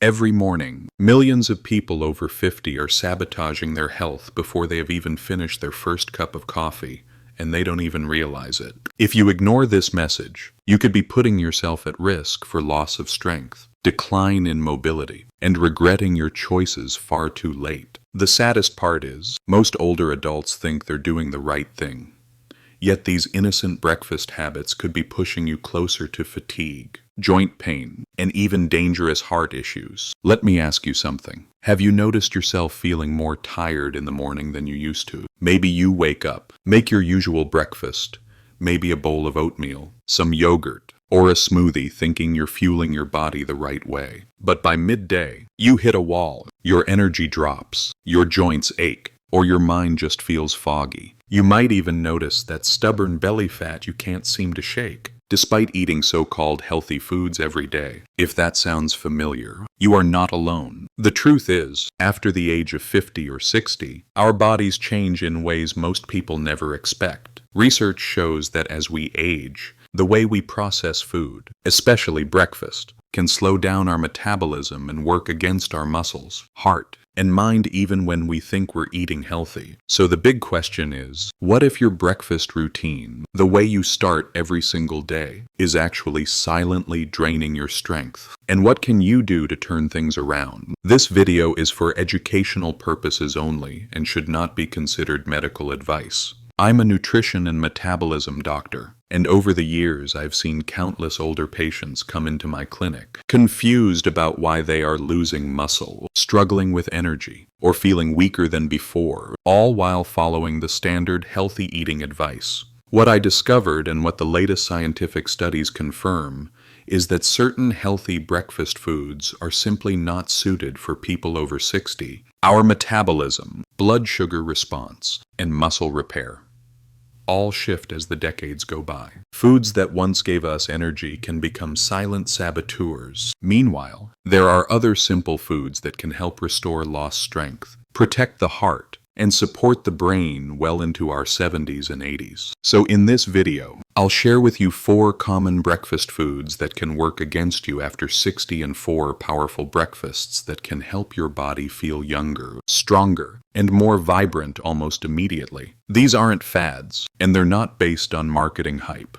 Every morning, millions of people over 50 are sabotaging their health before they have even finished their first cup of coffee, and they don't even realize it. If you ignore this message, you could be putting yourself at risk for loss of strength, decline in mobility, and regretting your choices far too late. The saddest part is, most older adults think they're doing the right thing. Yet these innocent breakfast habits could be pushing you closer to fatigue, joint pain, and even dangerous heart issues. Let me ask you something. Have you noticed yourself feeling more tired in the morning than you used to? Maybe you wake up, make your usual breakfast, maybe a bowl of oatmeal, some yogurt, or a smoothie, thinking you're fueling your body the right way. But by midday, you hit a wall, your energy drops, your joints ache, or your mind just feels foggy. You might even notice that stubborn belly fat you can't seem to shake, despite eating so-called healthy foods every day. If that sounds familiar, you are not alone. The truth is, after the age of 50 or 60, our bodies change in ways most people never expect. Research shows that as we age, the way we process food, especially breakfast, can slow down our metabolism and work against our muscles, heart, and mind even when we think we're eating healthy. So the big question is, what if your breakfast routine, the way you start every single day, is actually silently draining your strength? And what can you do to turn things around? This video is for educational purposes only and should not be considered medical advice. I'm a nutrition and metabolism doctor, and over the years I've seen countless older patients come into my clinic, confused about why they are losing muscle, struggling with energy, or feeling weaker than before, all while following the standard healthy eating advice. What I discovered, and what the latest scientific studies confirm, is that certain healthy breakfast foods are simply not suited for people over 60. Our metabolism, blood sugar response, and muscle repair all shift as the decades go by. Foods that once gave us energy can become silent saboteurs. Meanwhile, there are other simple foods that can help restore lost strength, protect the heart, and support the brain well into our 70s and 80s. So in this video, I'll share with you 4 common breakfast foods that can work against you after 60 and 4 powerful breakfasts that can help your body feel younger, stronger, and more vibrant almost immediately. These aren't fads, and they're not based on marketing hype.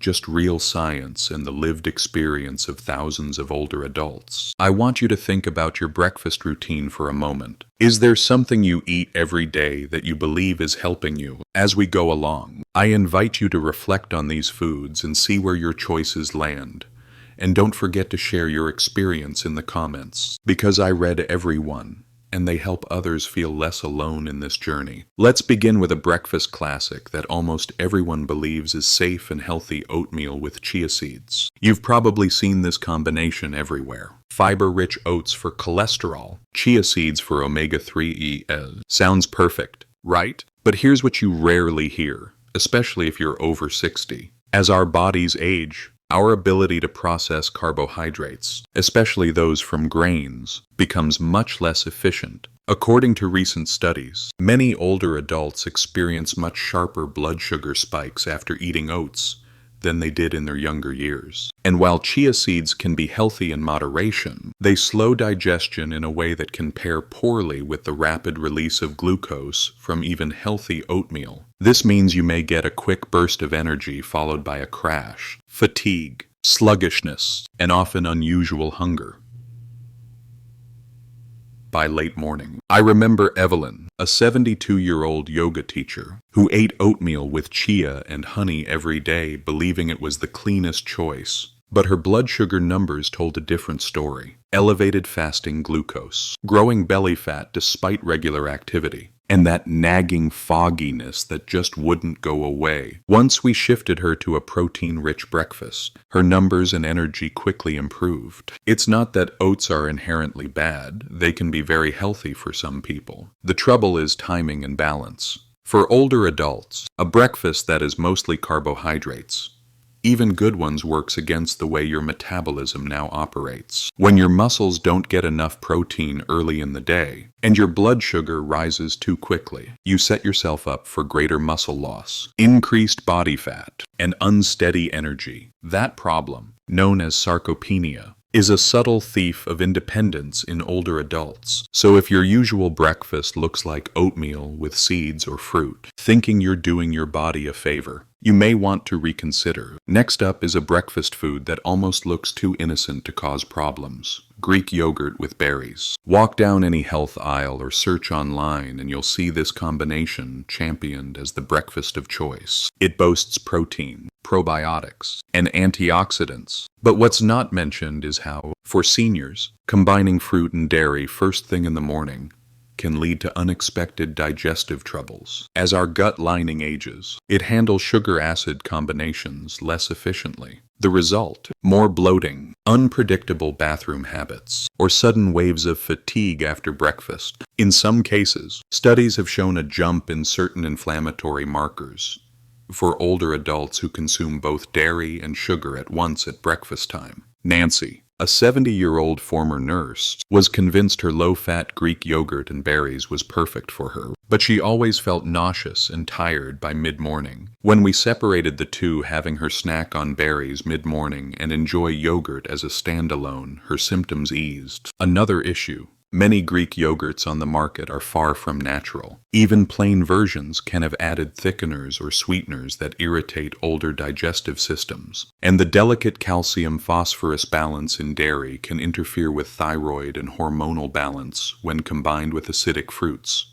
Just real science and the lived experience of thousands of older adults. I want you to think about your breakfast routine for a moment. Is there something you eat every day that you believe is helping you? As we go along, I invite you to reflect on these foods and see where your choices land. And don't forget to share your experience in the comments, because I read every one, and they help others feel less alone in this journey. Let's begin with a breakfast classic that almost everyone believes is safe and healthy: oatmeal with chia seeds. You've probably seen this combination everywhere. Fiber-rich oats for cholesterol, chia seeds for omega-3 EL. Sounds perfect, right? But here's what you rarely hear, especially if you're over 60. As our bodies age, our ability to process carbohydrates, especially those from grains, becomes much less efficient. According to recent studies, many older adults experience much sharper blood sugar spikes after eating oats than they did in their younger years. And while chia seeds can be healthy in moderation, they slow digestion in a way that can pair poorly with the rapid release of glucose from even healthy oatmeal. This means you may get a quick burst of energy followed by a crash, fatigue, sluggishness, and often unusual hunger by late morning. I remember Evelyn, a 72-year-old yoga teacher, who ate oatmeal with chia and honey every day, believing it was the cleanest choice. But her blood sugar numbers told a different story. Elevated fasting glucose, growing belly fat despite regular activity, and that nagging fogginess that just wouldn't go away. Once we shifted her to a protein-rich breakfast, her numbers and energy quickly improved. It's not that oats are inherently bad. They can be very healthy for some people. The trouble is timing and balance. For older adults, a breakfast that is mostly carbohydrates, even good ones, works against the way your metabolism now operates. When your muscles don't get enough protein early in the day, and your blood sugar rises too quickly, you set yourself up for greater muscle loss, increased body fat, and unsteady energy. That problem, known as sarcopenia, is a subtle thief of independence in older adults. So if your usual breakfast looks like oatmeal with seeds or fruit, thinking you're doing your body a favor, you may want to reconsider. Next up is a breakfast food that almost looks too innocent to cause problems. Greek yogurt with berries. Walk down any health aisle or search online and you'll see this combination championed as the breakfast of choice. It boasts protein, probiotics, and antioxidants. But what's not mentioned is how, for seniors, combining fruit and dairy first thing in the morning can lead to unexpected digestive troubles. As our gut lining ages, it handles sugar-acid combinations less efficiently. The result, more bloating, unpredictable bathroom habits, or sudden waves of fatigue after breakfast. In some cases, studies have shown a jump in certain inflammatory markers for older adults who consume both dairy and sugar at once at breakfast time. Nancy, a 70-year-old former nurse, was convinced her low-fat Greek yogurt and berries was perfect for her, but she always felt nauseous and tired by mid-morning. When we separated the two, having her snack on berries mid-morning and enjoy yogurt as a standalone, her symptoms eased. Another issue. Many Greek yogurts on the market are far from natural. Even plain versions can have added thickeners or sweeteners that irritate older digestive systems. And the delicate calcium-phosphorus balance in dairy can interfere with thyroid and hormonal balance when combined with acidic fruits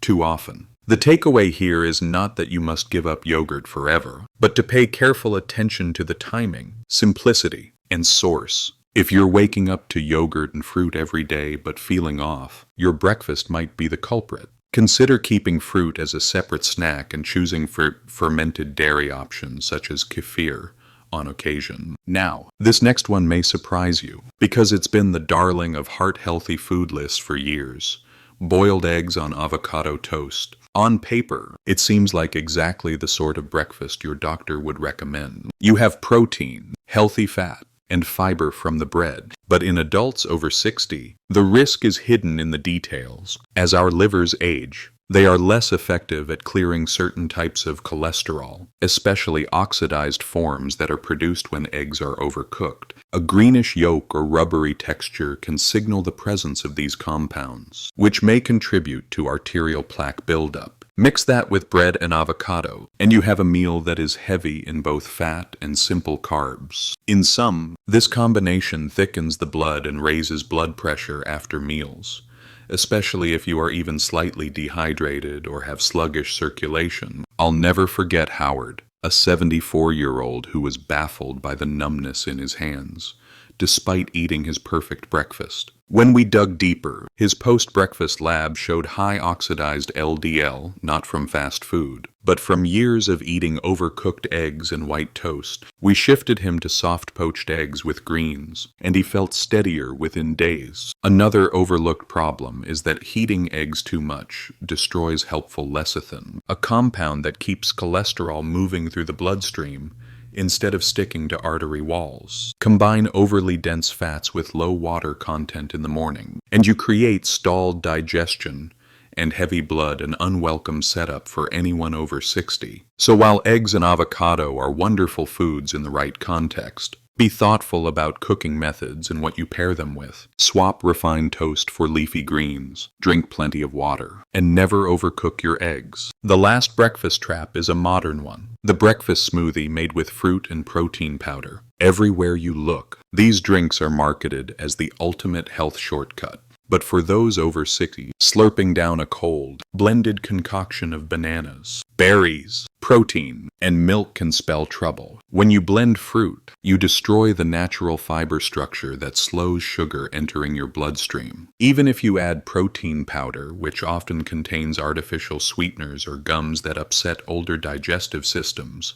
too often. The takeaway here is not that you must give up yogurt forever, but to pay careful attention to the timing, simplicity, and source. If you're waking up to yogurt and fruit every day but feeling off, your breakfast might be the culprit. Consider keeping fruit as a separate snack and choosing fermented dairy options such as kefir on occasion. Now, this next one may surprise you because it's been the darling of heart-healthy food lists for years. Boiled eggs on avocado toast. On paper, it seems like exactly the sort of breakfast your doctor would recommend. You have protein, healthy fat, and fiber from the bread. But in adults over 60, the risk is hidden in the details. As our livers age, they are less effective at clearing certain types of cholesterol, especially oxidized forms that are produced when eggs are overcooked. A greenish yolk or rubbery texture can signal the presence of these compounds, which may contribute to arterial plaque buildup. Mix that with bread and avocado, and you have a meal that is heavy in both fat and simple carbs. In sum, this combination thickens the blood and raises blood pressure after meals, especially if you are even slightly dehydrated or have sluggish circulation. I'll never forget Howard, a 74-year-old who was baffled by the numbness in his hands, despite eating his perfect breakfast. When we dug deeper, his post-breakfast lab showed high oxidized LDL, not from fast food, but from years of eating overcooked eggs and white toast. We shifted him to soft poached eggs with greens, and he felt steadier within days. Another overlooked problem is that heating eggs too much destroys helpful lecithin, a compound that keeps cholesterol moving through the bloodstream instead of sticking to artery walls. Combine overly dense fats with low water content in the morning, and you create stalled digestion and heavy blood, an unwelcome setup for anyone over 60. So while eggs and avocado are wonderful foods in the right context, be thoughtful about cooking methods and what you pair them with. Swap refined toast for leafy greens, drink plenty of water, and never overcook your eggs. The last breakfast trap is a modern one. The breakfast smoothie made with fruit and protein powder. Everywhere you look, these drinks are marketed as the ultimate health shortcut. But for those over 60, slurping down a cold, blended concoction of bananas, berries, protein, and milk can spell trouble. When you blend fruit, you destroy the natural fiber structure that slows sugar entering your bloodstream. Even if you add protein powder, which often contains artificial sweeteners or gums that upset older digestive systems,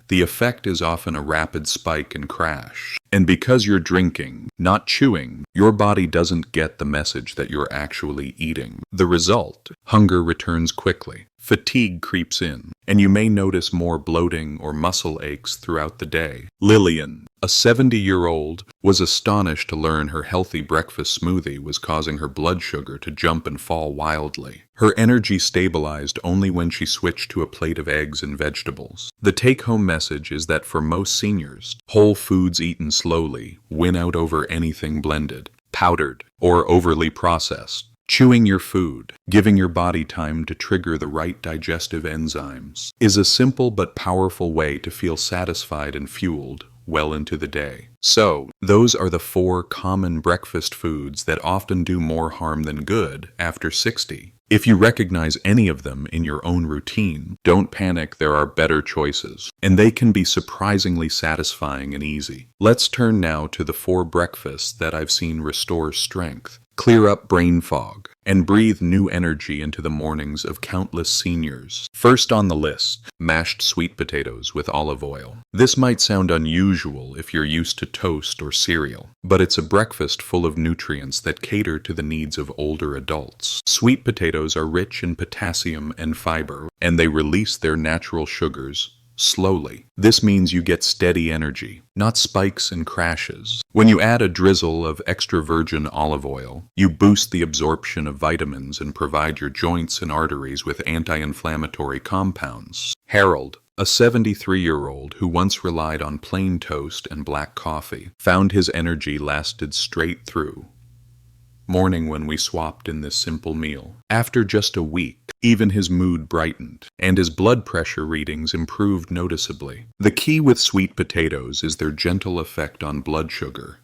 the effect is often a rapid spike and crash. And because you're drinking, not chewing, your body doesn't get the message that you're actually eating. The result, hunger returns quickly, fatigue creeps in, and you may notice more bloating or muscle aches throughout the day. Lillian, a 70-year-old, was astonished to learn her healthy breakfast smoothie was causing her blood sugar to jump and fall wildly. Her energy stabilized only when she switched to a plate of eggs and vegetables. The take-home message is that for most seniors, whole foods eaten slowly win out over anything blended, powdered, or overly processed. Chewing your food, giving your body time to trigger the right digestive enzymes, is a simple but powerful way to feel satisfied and fueled well into the day. So, those are the 4 common breakfast foods that often do more harm than good after 60. If you recognize any of them in your own routine, don't panic, there are better choices, and they can be surprisingly satisfying and easy. Let's turn now to the 4 breakfasts that I've seen restore strength, clear up brain fog, and breathe new energy into the mornings of countless seniors. First on the list, mashed sweet potatoes with olive oil. This might sound unusual if you're used to toast or cereal, but it's a breakfast full of nutrients that cater to the needs of older adults. Sweet potatoes are rich in potassium and fiber, and they release their natural sugars slowly. This means you get steady energy, not spikes and crashes. When you add a drizzle of extra virgin olive oil, you boost the absorption of vitamins and provide your joints and arteries with anti-inflammatory compounds. Harold, a 73-year-old who once relied on plain toast and black coffee, found his energy lasted straight through morning when we swapped in this simple meal. After just a week, even his mood brightened, and his blood pressure readings improved noticeably. The key with sweet potatoes is their gentle effect on blood sugar.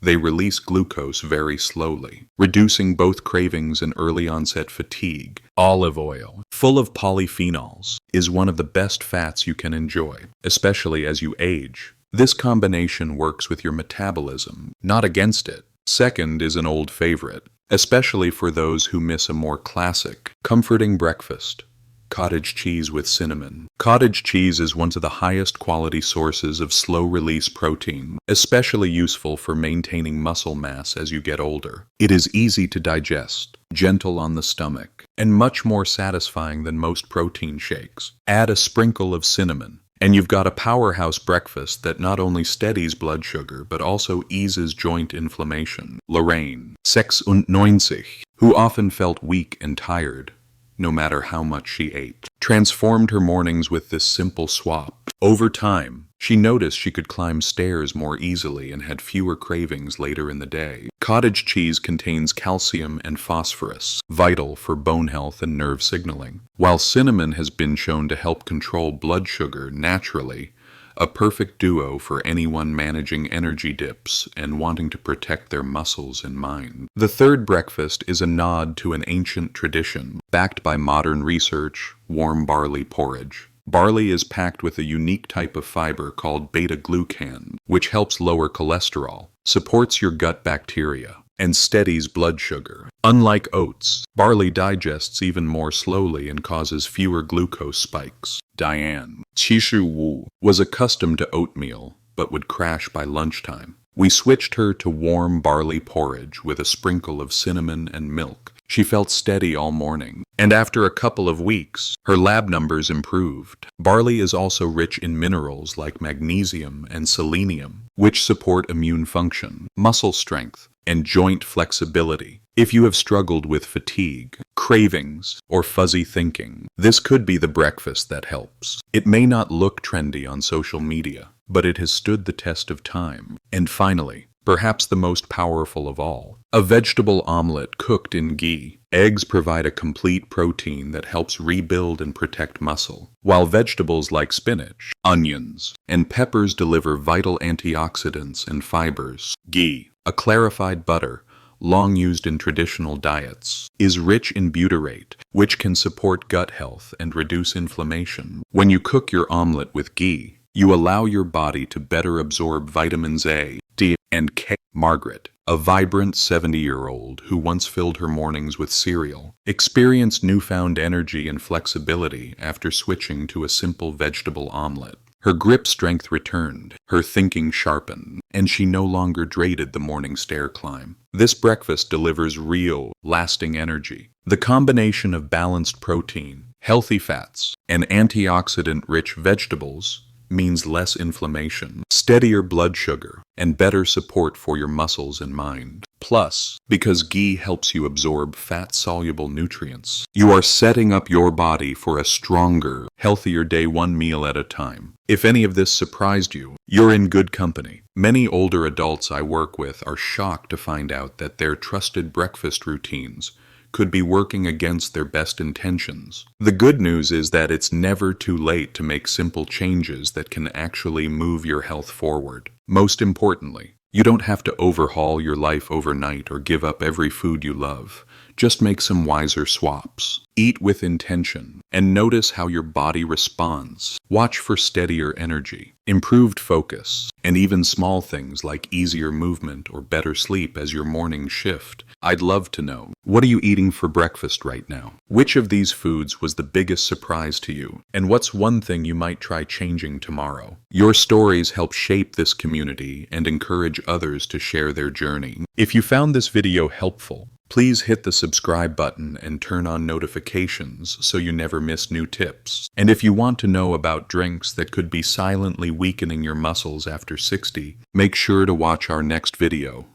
They release glucose very slowly, reducing both cravings and early-onset fatigue. Olive oil, full of polyphenols, is one of the best fats you can enjoy, especially as you age. This combination works with your metabolism, not against it. Second is an old favorite, especially for those who miss a more classic, comforting breakfast: cottage cheese with cinnamon. Cottage cheese is one of the highest quality sources of slow-release protein, especially useful for maintaining muscle mass as you get older. It is easy to digest, gentle on the stomach, and much more satisfying than most protein shakes. Add a sprinkle of cinnamon, and you've got a powerhouse breakfast that not only steadies blood sugar but also eases joint inflammation. Lorraine, 96, who often felt weak and tired, no matter how much she ate, transformed her mornings with this simple swap. Over time, she noticed she could climb stairs more easily and had fewer cravings later in the day. Cottage cheese contains calcium and phosphorus, vital for bone health and nerve signaling. While cinnamon has been shown to help control blood sugar naturally, a perfect duo for anyone managing energy dips and wanting to protect their muscles and mind. The third breakfast is a nod to an ancient tradition, backed by modern research: warm barley porridge. Barley is packed with a unique type of fiber called beta-glucan, which helps lower cholesterol, supports your gut bacteria, and steadies blood sugar. Unlike oats, barley digests even more slowly and causes fewer glucose spikes. Diane, 75, was accustomed to oatmeal, but would crash by lunchtime. We switched her to warm barley porridge with a sprinkle of cinnamon and milk. She felt steady all morning, and after a couple of weeks, her lab numbers improved. Barley is also rich in minerals like magnesium and selenium, which support immune function, muscle strength, and joint flexibility. If you have struggled with fatigue, cravings, or fuzzy thinking, this could be the breakfast that helps. It may not look trendy on social media, but it has stood the test of time. And finally, perhaps the most powerful of all, a vegetable omelet cooked in ghee. Eggs provide a complete protein that helps rebuild and protect muscle, while vegetables like spinach, onions, and peppers deliver vital antioxidants and fibers. Ghee, a clarified butter, long used in traditional diets, is rich in butyrate, which can support gut health and reduce inflammation. When you cook your omelet with ghee, you allow your body to better absorb vitamins A, D, and K. Margaret, a vibrant 70-year-old who once filled her mornings with cereal, experienced newfound energy and flexibility after switching to a simple vegetable omelet. Her grip strength returned, her thinking sharpened, and she no longer dreaded the morning stair climb. This breakfast delivers real, lasting energy. The combination of balanced protein, Healthy fats and antioxidant-rich vegetables means less inflammation, steadier blood sugar, and better support for your muscles and mind. Plus, because ghee helps you absorb fat-soluble nutrients, you are setting up your body for a stronger, healthier day one meal at a time. If any of this surprised you, you're in good company. Many older adults I work with are shocked to find out that their trusted breakfast routines could be working against their best intentions. The good news is that it's never too late to make simple changes that can actually move your health forward. Most importantly, you don't have to overhaul your life overnight or give up every food you love. Just make some wiser swaps. Eat with intention and notice how your body responds. Watch for steadier energy, improved focus, and even small things like easier movement or better sleep as your mornings shift. I'd love to know, what are you eating for breakfast right now? Which of these foods was the biggest surprise to you? And what's one thing you might try changing tomorrow? Your stories help shape this community and encourage others to share their journey. If you found this video helpful, please hit the subscribe button and turn on notifications so you never miss new tips. And if you want to know about drinks that could be silently weakening your muscles after 60, make sure to watch our next video.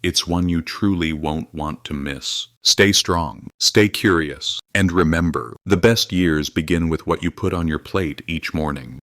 It's one you truly won't want to miss. Stay strong, stay curious, and remember, the best years begin with what you put on your plate each morning.